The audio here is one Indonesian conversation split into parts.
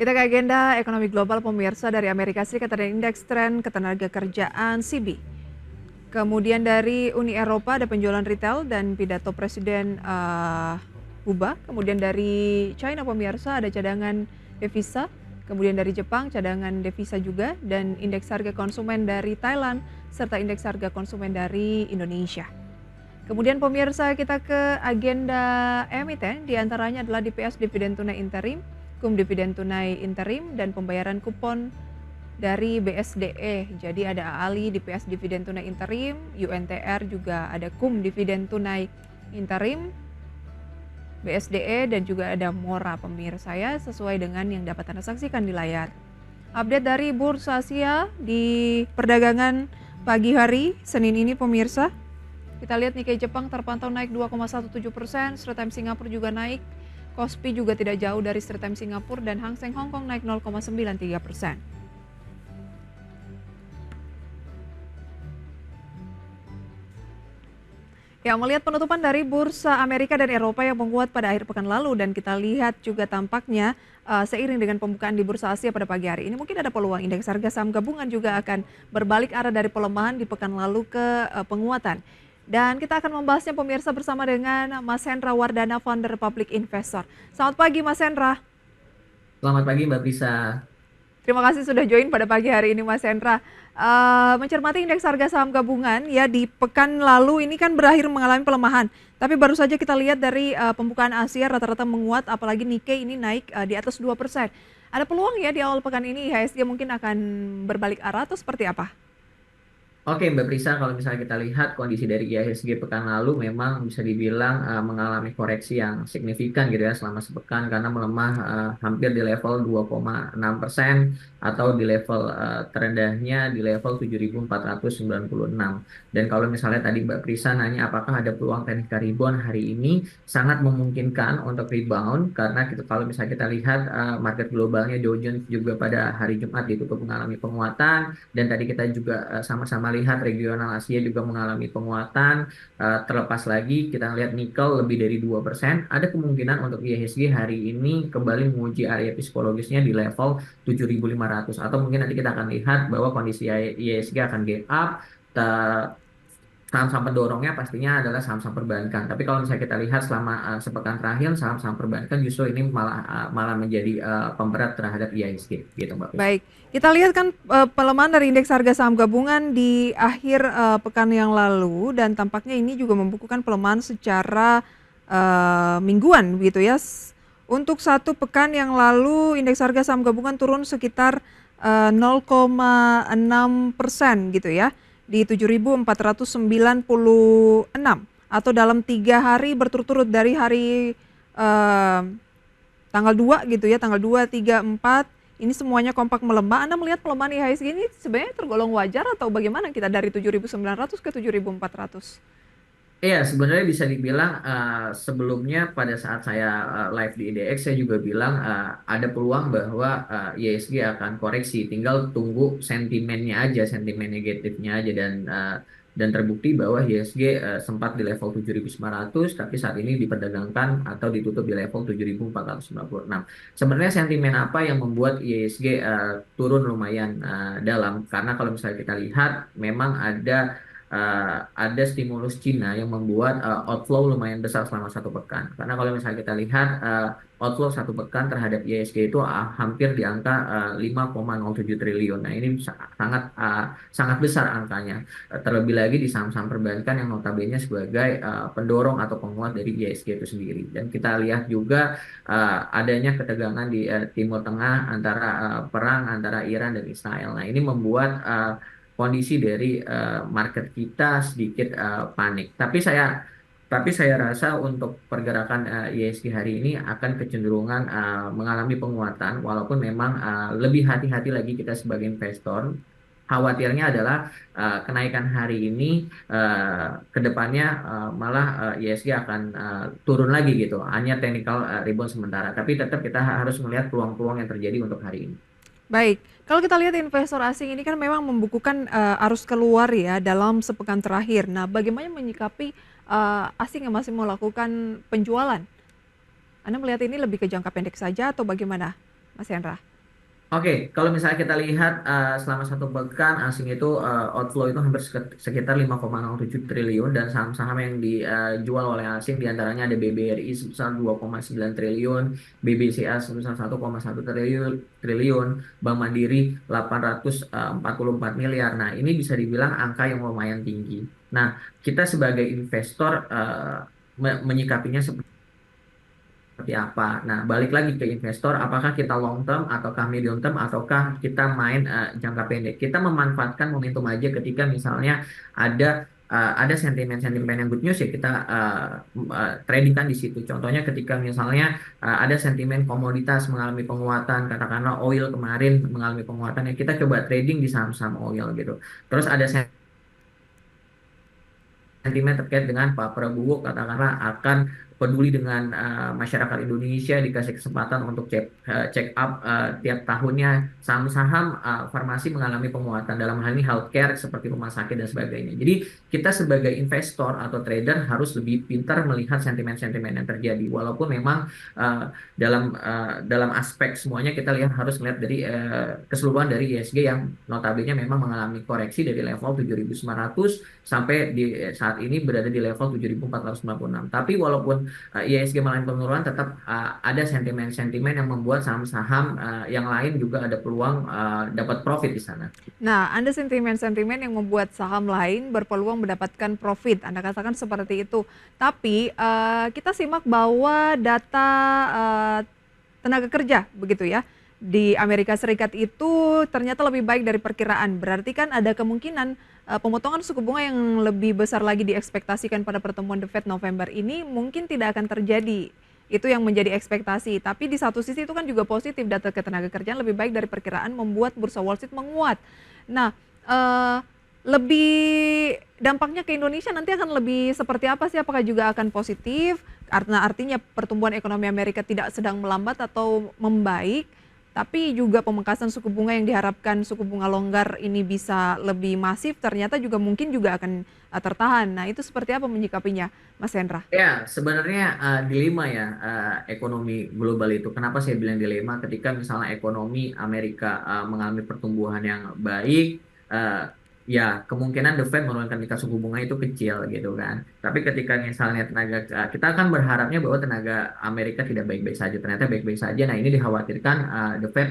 Kita ke agenda ekonomi global pemirsa. Dari Amerika Serikat ada indeks tren ketenagakerjaan CB. Kemudian dari Uni Eropa ada penjualan retail dan pidato Presiden Kuba. Kemudian dari China pemirsa ada cadangan devisa. Kemudian dari Jepang cadangan devisa juga, dan indeks harga konsumen dari Thailand serta indeks harga konsumen dari Indonesia. Kemudian pemirsa, kita ke agenda emiten, diantaranya adalah DPS dividen tunai interim, kum dividen tunai interim, dan pembayaran kupon dari BSDE. Jadi ada AALI DPS dividen tunai interim, UNTR juga ada kum dividen tunai interim, BSDE, dan juga ada Mora pemirsa ya, sesuai dengan yang dapat Anda saksikan di layar. Update dari Bursa Asia di perdagangan pagi hari Senin ini pemirsa. Kita lihat Nikkei Jepang terpantau naik 2,17%, Straits Times Singapura juga naik, Kospi juga tidak jauh dari Straits Times Singapura, dan Hang Seng Hong Kong naik 0,93%. Ya, melihat penutupan dari bursa Amerika dan Eropa yang menguat pada akhir pekan lalu, dan kita lihat juga tampaknya seiring dengan pembukaan di bursa Asia pada pagi hari ini, mungkin ada peluang indeks harga saham gabungan juga akan berbalik arah dari pelemahan di pekan lalu ke penguatan. Dan kita akan membahasnya pemirsa bersama dengan Mas Hendra Wardana, founder Public Investor. Selamat pagi Mas Hendra. Selamat pagi Mbak Prisa. Terima kasih sudah join pada pagi hari ini Mas Hendra. Mencermati indeks harga saham gabungan ya di pekan lalu ini kan berakhir mengalami pelemahan. Tapi baru saja kita lihat dari pembukaan Asia rata-rata menguat, apalagi Nikkei ini naik di atas 2%. Ada peluang ya di awal pekan ini IHSG mungkin akan berbalik arah atau seperti apa? Oke Mbak Prisa, kalau misalnya kita lihat kondisi dari IHSG pekan lalu memang bisa dibilang mengalami koreksi yang signifikan gitu ya selama sepekan, karena melemah hampir di level 2,6% atau di level terendahnya di level 7.496. Dan kalau misalnya tadi Mbak Prisa nanya apakah ada peluang teknikal rebound hari ini, sangat memungkinkan untuk rebound, karena kalau misalnya kita lihat market globalnya Dow Jones juga pada hari Jumat ditutup mengalami penguatan. Dan tadi kita juga sama-sama lihat regional Asia juga mengalami penguatan. Terlepas lagi kita lihat nikel lebih dari 2%, ada kemungkinan untuk IHSG hari ini kembali menguji area psikologisnya di level 7.500, atau mungkin nanti kita akan lihat bahwa kondisi IHSG akan gap up. Saham-saham pendorongnya pastinya adalah saham-saham perbankan. Tapi kalau misalnya kita lihat selama sepekan terakhir, saham-saham perbankan justru ini malah menjadi pemberat terhadap IHSG gitu Mbak Pris. Baik, kita lihat kan pelemahan dari indeks harga saham gabungan di akhir pekan yang lalu, dan tampaknya ini juga membukukan pelemahan secara mingguan begitu ya. Untuk satu pekan yang lalu indeks harga saham gabungan turun sekitar 0,6% gitu ya, di 7.496, atau dalam 3 hari berturut-turut dari hari eh, tanggal 2 gitu ya, tanggal 2, 3, 4, ini semuanya kompak melemah. Anda melihat pelemahan IHSG ini sebenarnya tergolong wajar atau bagaimana kita dari 7.900 ke 7.400? Iya, sebenarnya bisa dibilang sebelumnya pada saat saya live di IDX saya juga bilang ada peluang bahwa IHSG akan koreksi, tinggal tunggu sentimennya aja, sentimen negatifnya aja, dan terbukti bahwa IHSG sempat di level 7.900, tapi saat ini diperdagangkan atau ditutup di level 7.496. Sebenarnya sentimen apa yang membuat IHSG turun lumayan dalam? Karena kalau misalnya kita lihat memang ada stimulus Cina yang membuat outflow lumayan besar selama satu pekan. Karena kalau misalnya kita lihat outflow satu pekan terhadap IHSG itu hampir di angka 5,07 triliun. Nah ini sangat besar angkanya. Terlebih lagi di saham-saham perbankan yang notabene sebagai pendorong atau penguat dari IHSG itu sendiri. Dan kita lihat juga adanya ketegangan di Timur Tengah antara perang antara Iran dan Israel. Nah ini membuat kondisi dari market kita sedikit panik. Tapi saya rasa untuk pergerakan IHSG hari ini akan kecenderungan mengalami penguatan, walaupun memang lebih hati-hati lagi kita sebagai investor. Khawatirnya adalah kenaikan hari ini ke depannya malah IHSG akan turun lagi gitu. Hanya technical rebound sementara, tapi tetap kita harus melihat peluang-peluang yang terjadi untuk hari ini. Baik, kalau kita lihat investor asing ini kan memang membukukan arus keluar ya dalam sepekan terakhir. Nah, bagaimana menyikapi asing yang masih melakukan penjualan? Anda melihat ini lebih ke jangka pendek saja atau bagaimana, Mas Hendra? Oke, kalau misalnya kita lihat selama satu pekan asing itu outflow itu hampir sekitar 5,07 triliun dan saham-saham yang dijual oleh asing diantaranya ada BBRI sebesar 2,9 triliun, BBCA sebesar 1,1 triliun, Bank Mandiri 844 miliar. Nah, ini bisa dibilang angka yang lumayan tinggi. Nah, kita sebagai investor menyikapinya seperti apa. Nah, balik lagi ke investor, apakah kita long term ataukah medium term ataukah kita main jangka pendek. Kita memanfaatkan momentum aja ketika misalnya ada ada sentimen-sentimen yang good news ya kita trading kan di situ. Contohnya ketika misalnya ada sentimen komoditas mengalami penguatan, katakanlah oil kemarin mengalami penguatan ya kita coba trading di saham-saham oil gitu. Terus ada sentimen terkait dengan Pak Prabowo katakanlah akan peduli dengan masyarakat Indonesia dikasih kesempatan untuk check up tiap tahunnya saham-saham farmasi mengalami penguatan dalam hal ini healthcare seperti rumah sakit dan sebagainya. Jadi kita sebagai investor atau trader harus lebih pintar melihat sentimen-sentimen yang terjadi walaupun memang dalam aspek semuanya kita lihat harus melihat dari keseluruhan dari ISG yang notabene memang mengalami koreksi dari level 7.900 sampai di saat ini berada di level 7.496. Tapi walaupun IISG mengalami penurunan, tetap ada sentimen-sentimen yang membuat saham-saham yang lain juga ada peluang dapat profit di sana. Nah, ada sentimen-sentimen yang membuat saham lain berpeluang mendapatkan profit. Anda katakan seperti itu. Tapi kita simak bahwa data eh, tenaga kerja begitu ya di Amerika Serikat itu ternyata lebih baik dari perkiraan. Berarti kan ada kemungkinan pemotongan suku bunga yang lebih besar lagi diekspektasikan pada pertemuan The Fed November ini mungkin tidak akan terjadi. Itu yang menjadi ekspektasi. Tapi di satu sisi itu kan juga positif, data ketenaga kerjaan lebih baik dari perkiraan membuat bursa Wall Street menguat. Nah, lebih dampaknya ke Indonesia nanti akan lebih seperti apa sih? Apakah juga akan positif? Karena artinya pertumbuhan ekonomi Amerika tidak sedang melambat atau membaik, tapi juga pemangkasan suku bunga yang diharapkan suku bunga longgar ini bisa lebih masif, ternyata juga mungkin juga akan tertahan. Nah, itu seperti apa menyikapinya, Mas Hendra? Ya, sebenarnya dilema ya ekonomi global itu. Kenapa saya bilang dilema? Ketika misalnya ekonomi Amerika mengalami pertumbuhan yang baik, eh, ya kemungkinan The Fed menurunkan tingkat suku bunga itu kecil gitu kan. Tapi ketika misalnya kita kan berharapnya bahwa tenaga Amerika tidak baik-baik saja. Ternyata baik-baik saja. Nah, ini dikhawatirkan The Fed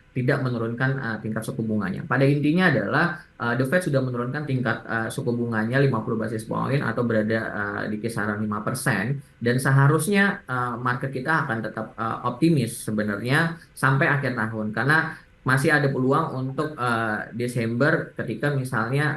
tidak menurunkan tingkat suku bunganya. Pada intinya adalah The Fed sudah menurunkan tingkat suku bunganya 50 basis point atau berada di kisaran 5% dan seharusnya market kita akan tetap optimis sebenarnya sampai akhir tahun karena masih ada peluang untuk Desember ketika misalnya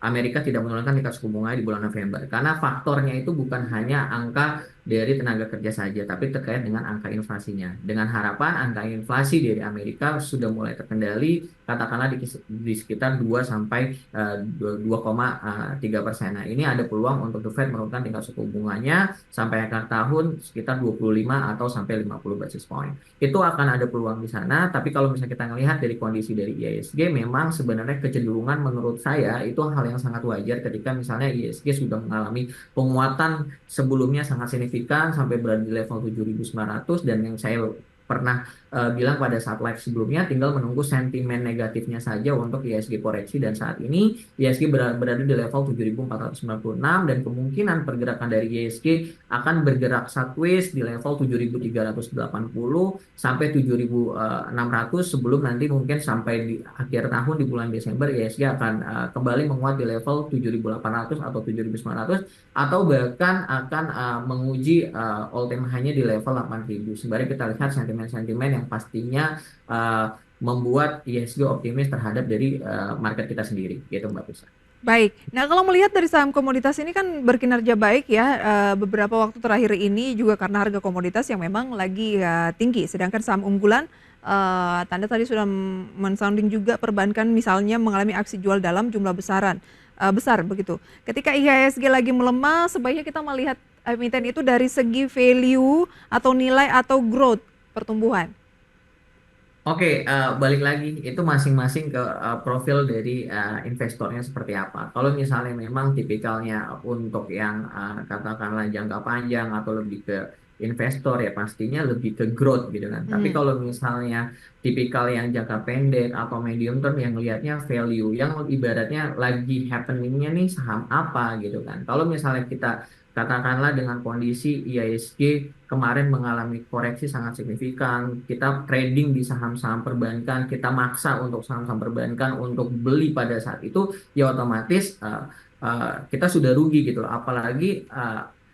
Amerika tidak menurunkan tingkat suku bunga di bulan November karena faktornya itu bukan hanya angka dari tenaga kerja saja tapi terkait dengan angka inflasinya dengan harapan angka inflasi dari Amerika sudah mulai terkendali katakanlah di sekitar 2 sampai 2,3%. Nah, ini ada peluang untuk The Fed menurunkan tingkat suku bunganya sampai akhir tahun sekitar 25 atau sampai 50 basis point. Itu akan ada peluang di sana, tapi kalau misalnya kita melihat dari kondisi dari IISG memang sebenarnya kecenderungan menurut saya itu hal yang sangat wajar ketika misalnya IISG sudah mengalami penguatan sebelumnya sangat signifikan sampai berada di level 7.900 dan yang saya pernah bilang pada saat live sebelumnya tinggal menunggu sentimen negatifnya saja untuk ISG koreksi dan saat ini ISG berada di level 7.496 dan kemungkinan pergerakan dari ISG akan bergerak sideways di level 7.380 sampai 7.600 sebelum nanti mungkin sampai di akhir tahun di bulan Desember ISG akan kembali menguat di level 7.800 atau 7.900 atau bahkan akan menguji all time high-nya di level 8.000. Sembari kita lihat sentimen-sentimen yang pastinya membuat ISG optimis terhadap dari market kita sendiri, gitu Mbak Pisa. Baik. Nah, kalau melihat dari saham komoditas ini kan berkinerja baik ya, beberapa waktu terakhir ini juga karena harga komoditas yang memang lagi tinggi. Sedangkan saham unggulan, Tanda tadi sudah men-sounding juga perbankan misalnya mengalami aksi jual dalam jumlah besar begitu. Ketika IHSG lagi melemah, sebaiknya kita melihat emiten itu dari segi value atau nilai atau growth pertumbuhan. Oke, balik lagi itu masing-masing ke profil dari investornya seperti apa. Kalau misalnya memang tipikalnya untuk yang katakanlah jangka panjang atau lebih ke investor ya pastinya lebih ke growth gitu kan. Tapi Hmm. kalau misalnya tipikal yang jangka pendek atau medium term yang lihatnya value, yang ibaratnya lagi happeningnya nih saham apa gitu kan. Kalau misalnya kita katakanlah dengan kondisi IISG kemarin mengalami koreksi sangat signifikan, kita trading di saham-saham perbankan, kita maksa untuk saham-saham perbankan untuk beli pada saat itu, ya otomatis kita sudah rugi gitu loh. Apalagi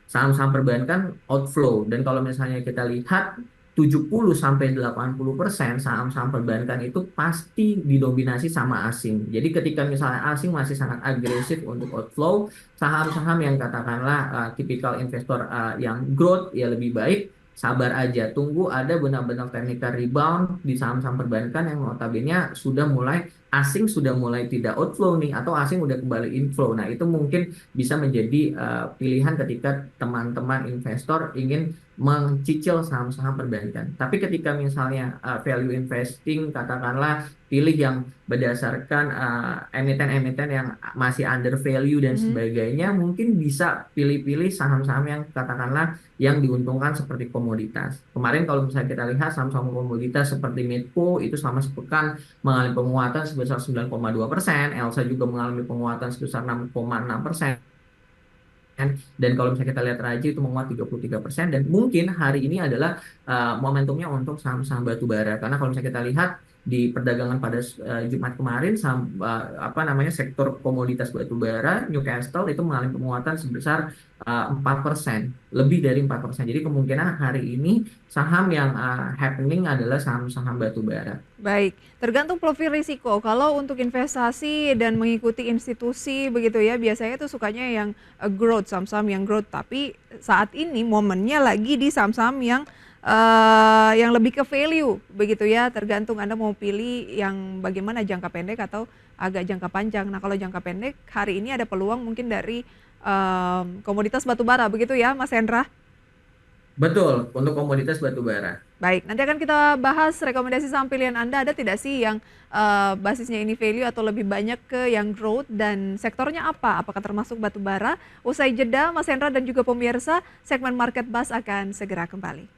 saham-saham perbankan outflow. Dan kalau misalnya kita lihat 70 sampai 80% saham-saham perbankan itu pasti didominasi sama asing. Jadi ketika misalnya asing masih sangat agresif untuk outflow, saham-saham yang katakanlah tipikal investor yang growth ya lebih baik sabar aja, tunggu ada benar-benar technical rebound di saham-saham perbankan yang notabene sudah mulai asing sudah mulai tidak outflow nih atau asing udah kembali inflow. Nah, itu mungkin bisa menjadi pilihan ketika teman-teman investor ingin mencicil saham-saham perbankan. Tapi ketika misalnya value investing katakanlah pilih yang berdasarkan emiten-emiten yang masih under value dan Mhm. sebagainya, mungkin bisa pilih-pilih saham-saham yang katakanlah yang diuntungkan seperti komoditas. Kemarin kalau misalnya kita lihat saham-saham komoditas seperti Medco itu selama sepekan mengalami penguatan sebesar 9,2%, Elsa juga mengalami penguatan sebesar 6,6%. Dan kalau misalnya kita lihat Raji itu menguat 33%, dan mungkin hari ini adalah momentumnya untuk saham-saham batu bara, karena kalau misalnya kita lihat di perdagangan pada Jumat kemarin saham apa namanya sektor komoditas batu bara Newcastle itu mengalami penguatan sebesar 4%, lebih dari 4%. Jadi kemungkinan hari ini saham yang happening adalah saham-saham batu bara. Baik, tergantung profil risiko. Kalau untuk investasi dan mengikuti institusi begitu ya, biasanya tuh sukanya yang growth, saham-saham yang growth. Tapi saat ini momennya lagi di saham-saham yang lebih ke value begitu ya. Tergantung Anda mau pilih yang bagaimana, jangka pendek atau agak jangka panjang. Nah, kalau jangka pendek hari ini ada peluang mungkin dari komoditas batubara begitu ya, Mas Hendra? Betul, untuk komoditas batu bara. Baik, nanti akan kita bahas rekomendasi saham pilihan Anda. Ada tidak sih yang basisnya ini value atau lebih banyak ke yang growth, dan sektornya apa? Apakah termasuk batu bara? Usai jeda, Mas Hendra dan juga pemirsa, segmen Market Buzz akan segera kembali.